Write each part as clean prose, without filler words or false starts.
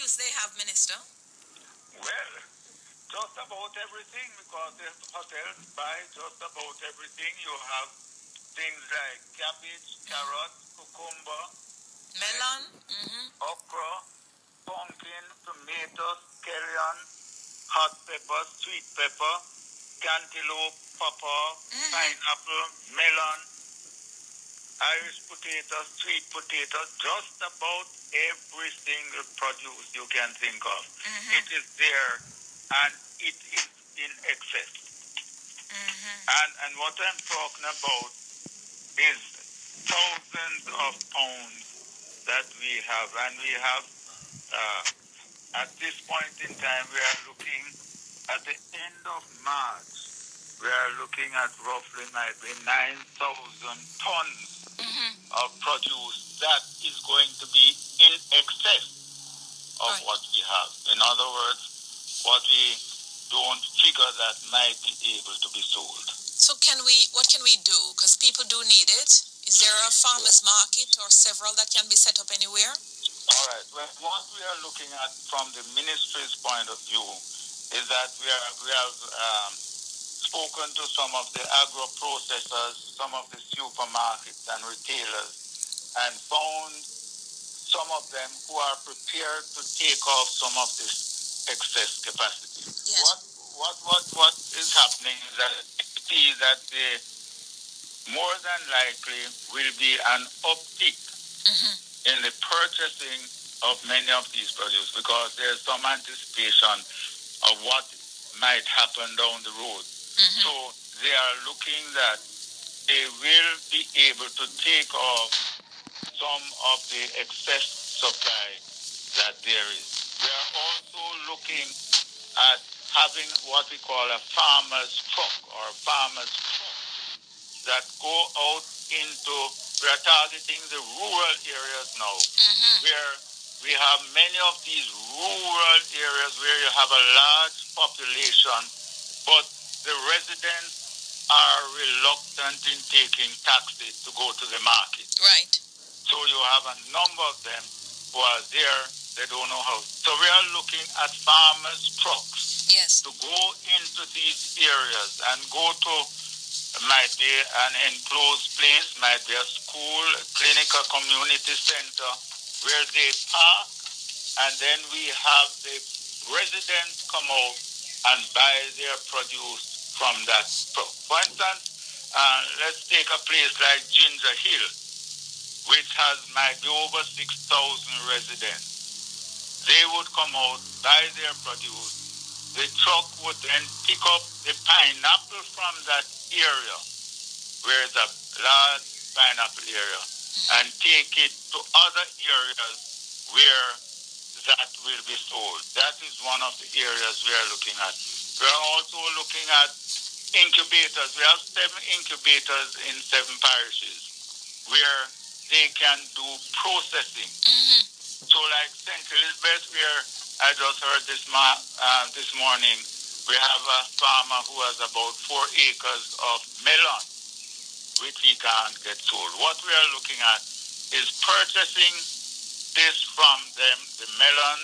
barbecues they have, Minister? Well, just about everything, because the hotels buy just about everything. You have things like cabbage, carrot, cucumber, Melon? okra, pumpkin, tomatoes, scallion, hot pepper, sweet pepper, cantaloupe, pawpaw, pineapple, melon, Irish potatoes, sweet potatoes, just about every single produce you can think of. It is there, and it is in excess. And what I'm talking about is thousands of pounds that we have, and we have, at this point in time, we are looking at the end of March, we are looking at roughly maybe 9,000 tons of produce that is going to be in excess of what we have. In other words, what we don't figure that might be able to be sold. So what can we do? Because people do need it. Is there a farmer's market or several that can be set up anywhere? All right. Well, what we are looking at from the ministry's point of view is that we have spoken to some of the agro-processors, some of the supermarkets and retailers, and found some of them who are prepared to take off some of this excess capacity. Yes. What is happening is that more than likely will be an uptick in the purchasing of many of these produce, because there's some anticipation of what might happen down the road. So they are looking that they will be able to take off some of the excess supply that there is. We are also looking at having what we call a farmer's truck or farmer's truck that go out into, we are targeting the rural areas now, where we have many of these rural areas where you have a large population, but the residents are reluctant in taking taxis to go to the market. Right. So you have a number of them who are there, they don't know how. So we are looking at farmers' trucks to go into these areas and go to, might be an enclosed place, might be a school, a clinic, a community center, where they park, and then we have the residents come out and buy their produce from that truck. For instance, let's take a place like Ginger Hill, which has maybe over 6,000 residents. They would come out, buy their produce. The truck would then pick up the pineapple from that area, where it's a large pineapple area, and take it to other areas where that will be sold. That is one of the areas we are looking at. We are also looking at incubators. We have 7 incubators in 7 parishes where they can do processing. So like St. Elizabeth, where I just heard this morning, we have a farmer who has about 4 acres of melon, which he can't get sold. What we are looking at is purchasing this from them, the melon,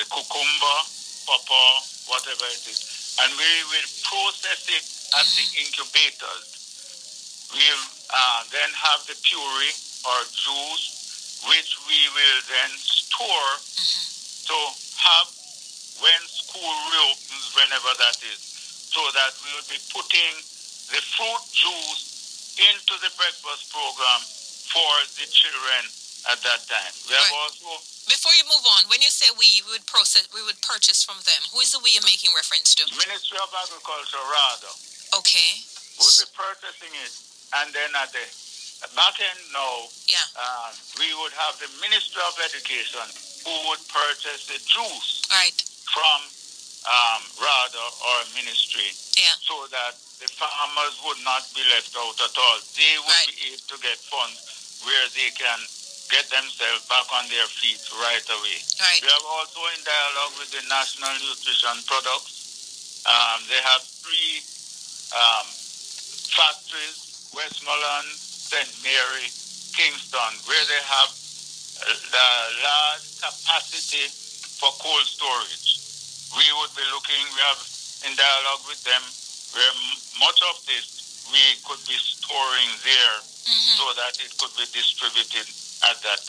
the cucumber, pawpaw, whatever it is, and we will process it at the incubators. We'll then have the puree or juice, which we will then store to have when school reopens, whenever that is, so that we will be putting the fruit juice into the breakfast program for the children at that time. We have also... Before you move on, when you say we would purchase from them, who is the we you're making reference to? Ministry of Agriculture, rather. Okay. Would be purchasing it, and then at the back end now, we would have the Ministry of Education who would purchase the juice from RADA or ministry, so that the farmers would not be left out at all. They would be able to get funds where they can get themselves back on their feet right away. We are also in dialogue with the National Nutrition Products. They have 3 factories, Westmoreland, St. Mary, Kingston, where they have the large capacity for cold storage. We would be looking, we have in dialogue with them where much of this we could be storing there so that it could be distributed at that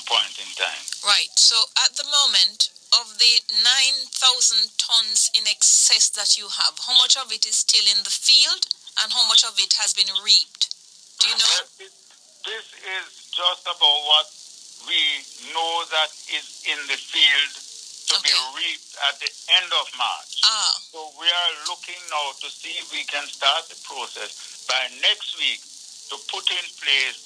point in time. Right. So at the moment, of the 9,000 tons in excess that you have, how much of it is still in the field and how much of it has been reaped? Do you know? This is just about what we know that is in the field to be reaped at the end of March. So we are looking now to see if we can start the process by next week to put in place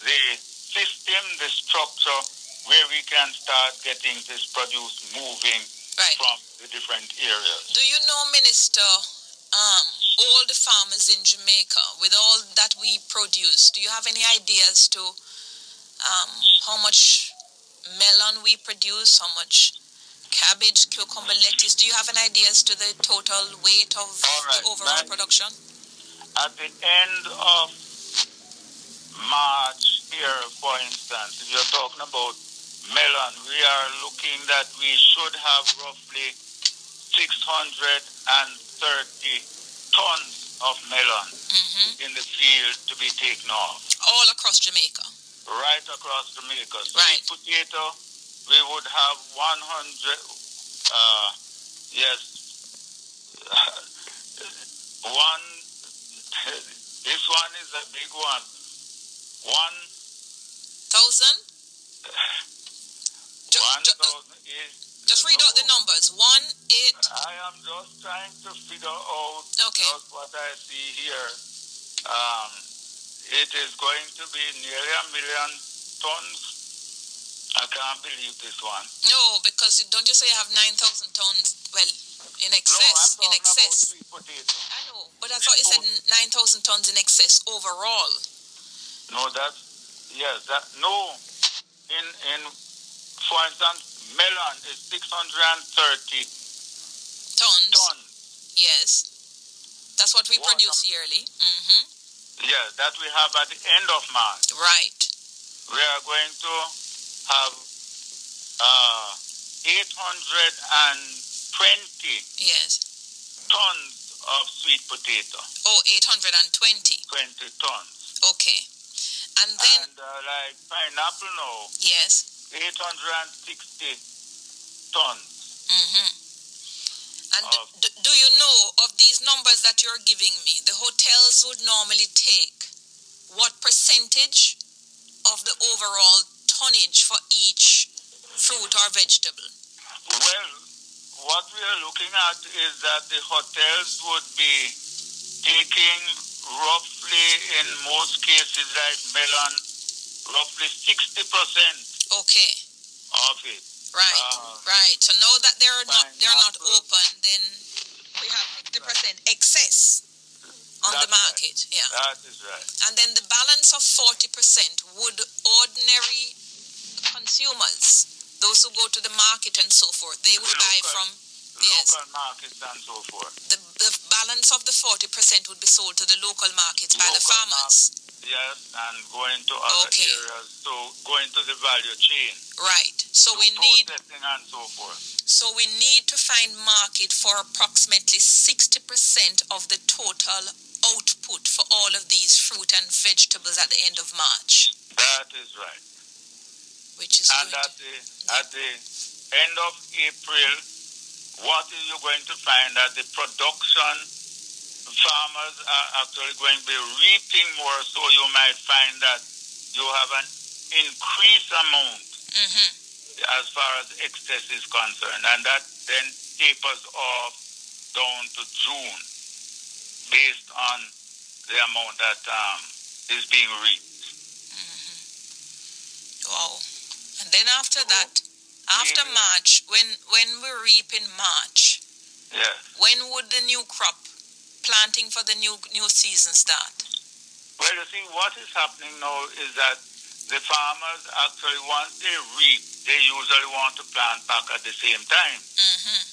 the system, the structure, where we can start getting this produce moving from the different areas. Do you know, Minister, all the farmers in Jamaica, with all that we produce, do you have any ideas to how much melon we produce, how much cabbage, cucumber, lettuce? Do you have an idea as to the total weight of the overall production? At the end of March here, for instance, if you're talking about melon, we are looking that we should have roughly 630 tons of melon in the field to be taken off. All across Jamaica? Right across Jamaica. Right. Sweet potato, we would have 100, this one is a big one. 1,000? 1,000 is... Just read out the numbers. 1, 8... I am just trying to figure out just what I see here. It is going to be nearly 1 million tons. I can't believe this one. No, because don't you say you have 9,000 tons? Well, in excess. No, I'm talking about sweet potato. I know, but I thought you said 9,000 tons in excess overall. No, for instance, melon is 630 tons. Yes. That's what we produce yearly. Yeah, that we have at the end of March. Right. We are going to have 820 tons of sweet potato. Oh, 820. 20 tons. Okay. And then... And like pineapple now. Yes. 860 tons. And do you know, of these numbers that you're giving me, the hotels would normally take what percentage of the overall tonnage for each fruit or vegetable? Well, what we are looking at is that the hotels would be taking roughly, in most cases like melon, roughly 60% of it. Right. So now that they're not open, then we have 50% excess on the market. Right. Yeah. That is right. And then the balance of 40% would ordinary consumers, those who go to the market and so forth, they would buy from local markets and so forth. The balance of the 40% would be sold to the local markets by the farmers. Yes, and going to other areas, so going to the value chain. Right. So we need processing and so forth. So we need to find market for approximately 60% of the total output for all of these fruit and vegetables at the end of March. That is right. Which is and at the end of April, what are you going to find that the production farmers are actually going to be reaping more, so you might find that you have an increased amount as far as excess is concerned, and that then tapers off down to June based on the amount that is being reaped. Wow. And then after that, after March, when we reap in March, when would the new crop planting for the new season start? Well, you see, what is happening now is that the farmers actually, once they reap, they usually want to plant back at the same time.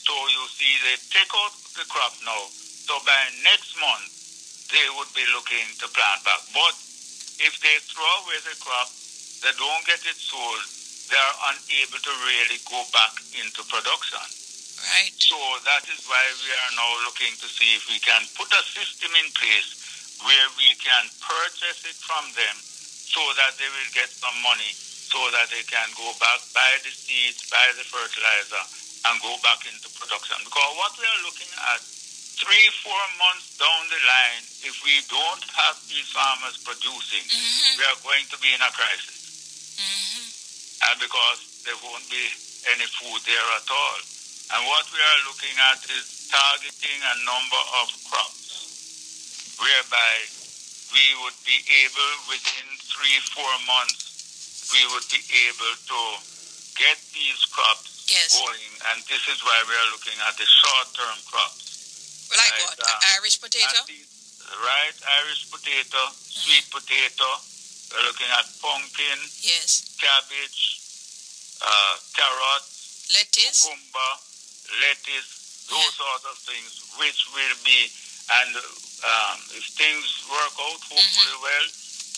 So you see, they take out the crop now. So by next month, they would be looking to plant back. But if they throw away the crop, they don't get it sold, they are unable to really go back into production. Right. So that is why we are now looking to see if we can put a system in place where we can purchase it from them so that they will get some money so that they can go back, buy the seeds, buy the fertilizer, and go back into production. Because what we are looking at, 3-4 months down the line, if we don't have these farmers producing, we are going to be in a crisis. And because there won't be any food there at all. And what we are looking at is targeting a number of crops, whereby we would be able, within 3-4 months, we would be able to get these crops going. And this is why we are looking at the short-term crops. Like what? Irish potato? Right, Irish potato, sweet potato. We're looking at pumpkin, cabbage, carrot, lettuce, cucumber, lettuce, those sorts of things, which will be, and if things work out hopefully well,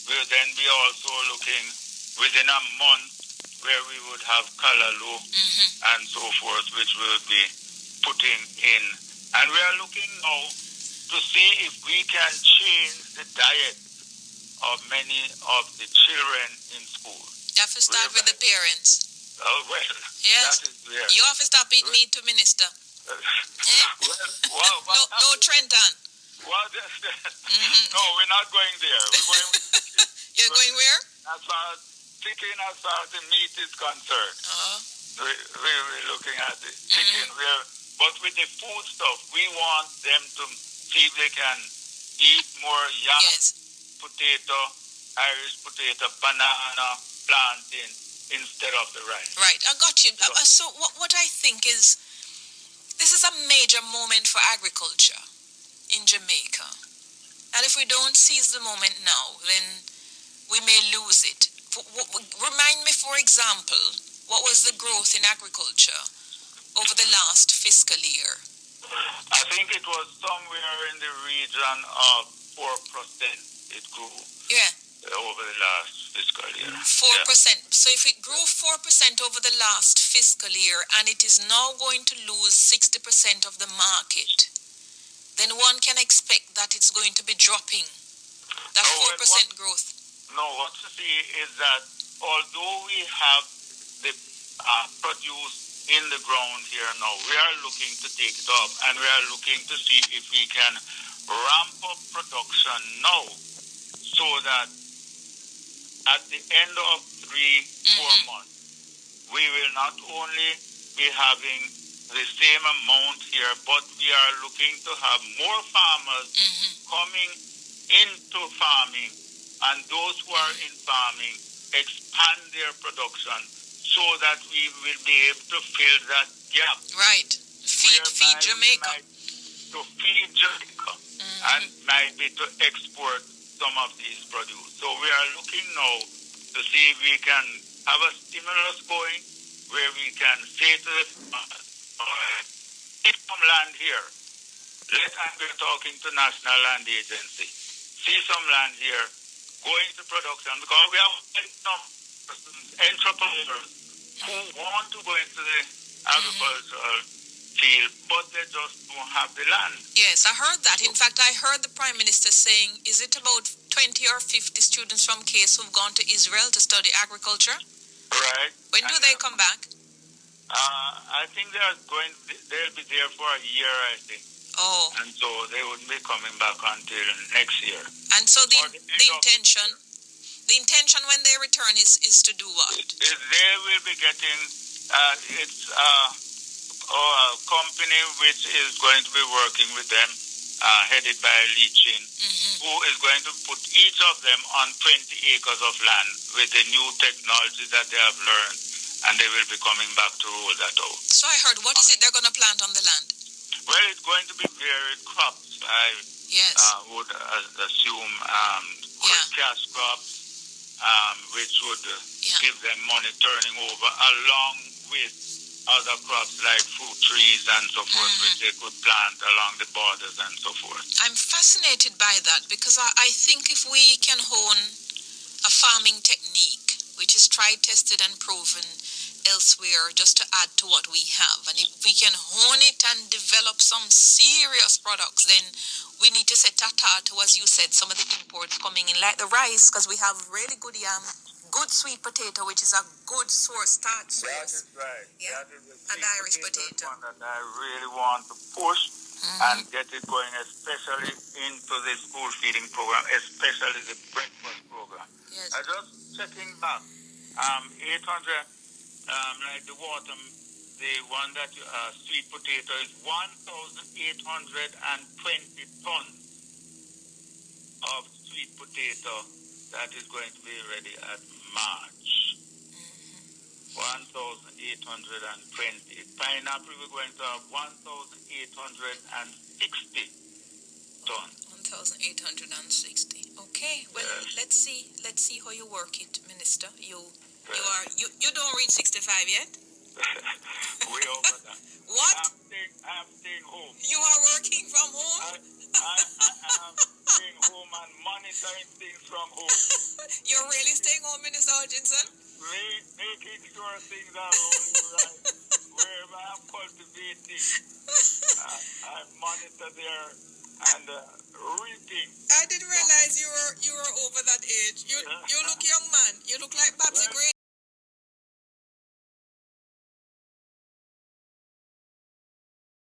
we'll then be also looking within a month where we would have callaloo and so forth, which we'll be putting in. And we are looking now to see if we can change the diet of many of the children in school. You have to start with the parents. Oh, well, yes. That is where. You have to stop eating meat to minister. No, Trenton. Well, no, we're not going there. We're going. You're going where? As far as chicken, as far as the meat is concerned, we're looking at the chicken. But with the food stuff, we want them to see if they can eat more yam, potato, Irish potato, banana, plantain, instead of the rice. Right, I got you. So what I think is, this is a major moment for agriculture in Jamaica. And if we don't seize the moment now, then we may lose it. Remind me, for example, what was the growth in agriculture over the last fiscal year? I think it was somewhere in the region of 4% it grew. Yeah. Over the last fiscal year. 4%. Yeah. So if it grew 4% over the last fiscal year and it is now going to lose 60% of the market, then one can expect that it's going to be dropping. That 4% growth. No, what you see is that although we have the produce in the ground here now, we are looking to take it up and we are looking to see if we can ramp up production now so that at the end of 3-4 months, we will not only be having the same amount here, but we are looking to have more farmers coming into farming, and those who are in farming expand their production so that we will be able to fill that gap. Right. Feed Jamaica. To feed Jamaica and might be to export some of these produce. So we are looking now to see if we can have a stimulus going where we can say to the farmers, get some land here. We're talking to National Land Agency. See some land here, go into production, because we have some entrepreneurs who want to go into the agricultural field, but they just don't have the land. Yes, I heard that. In fact, I heard the Prime Minister saying, is it about 20 or 50 students from Case who've gone to Israel to study agriculture? Right. When do they come back? I think they'll be there for a year, I think. Oh. And so they wouldn't be coming back until next year. And so the intention when they return is to do what? They will be getting, it's a company which is going to be working with them, headed by Leachin, who is going to put each of them on 20 acres of land with the new technology that they have learned, and they will be coming back to roll that out. So I heard, what is it they're going to plant on the land? Well, it's going to be varied crops. I would assume cash crops, which would give them money turning over, along with other crops like fruit trees and so forth, which they could plant along the borders and so forth. I'm fascinated by that because I think if we can hone a farming technique which is tried, tested, and proven elsewhere, just to add to what we have. And if we can hone it and develop some serious products, then we need to say tata to, as you said, some of the imports coming in, like the rice, because we have really good yam, good sweet potato, which is a good source, starch source. That is right. Yeah. That is the And Irish potato. one that I really want to push and get it going, especially into the school feeding program, especially the breakfast program. Yes. I just checking back. 800, like the water, the one that sweet potato is 1,820 tons of sweet potato that is going to be ready at March. 1,820. Pineapple, we're going to have 1,860 tons. 1,860. Okay. Well, let's see how you work it, Minister. You don't reach 65 yet. Way over that. What? I'm staying home. You are working from home? I'm staying home and monitoring things from home. You're really staying home, Minister Hutchinson? Making sure things are rolling right. Wherever I'm cultivating, I monitor there and reaping. I didn't realize you were over that age. You look young, man. You look like Babsy Gray.